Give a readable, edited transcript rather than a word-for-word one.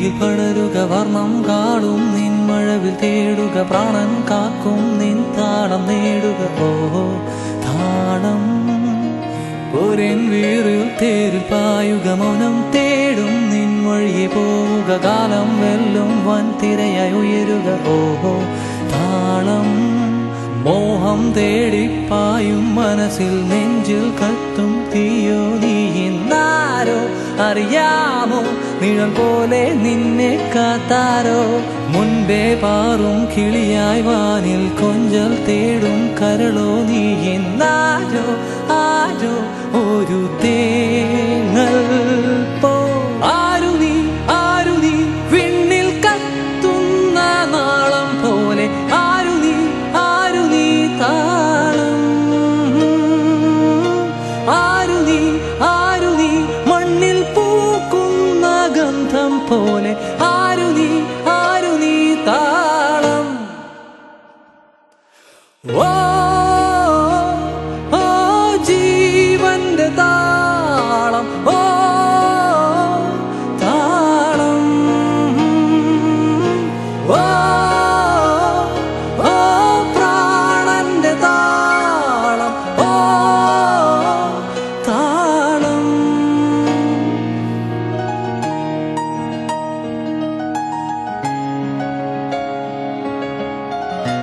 മിഴിയിൽ പടരുക വർണ്ണം കാണും നിൻ മഴവിൽ തേടുക പ്രാണൻ കാക്കും നിൻ താളം നേടുക ഓഹോ താളം ഒരൻ വീറിൽ തേരിൽ പായുക മൗനം തേടും നിൻ വഴിയെ പോവുക കാലം വെല്ലും വൻ തിരയായി ഉയരുക ഓഹോ താളം മോഹം തേടിപ്പായും മനസ്സിൽ നെഞ്ചിൽ കത്തും തീയോ നീ ഇന്നാരോ അറിയാമോ നിഴൽ പോലെ നിന്നെ കാത്താരോ മുൻപേ പാറും കിളിയായി വാനിൽ കൊഞ്ചൽ തേടും കരളോ നീ ഇന്നാരോ ആരോ ഒരു തേങ്ങൽ പോ ആരു നീ വിണ്ണിൽ കത്തുന്ന നാളം പോലെ ആരു നീ താളം ആരു നീ മണ്ണിൽ പൂക്കുന്ന ഗന്ധം പോലെ ആരു നീ താളം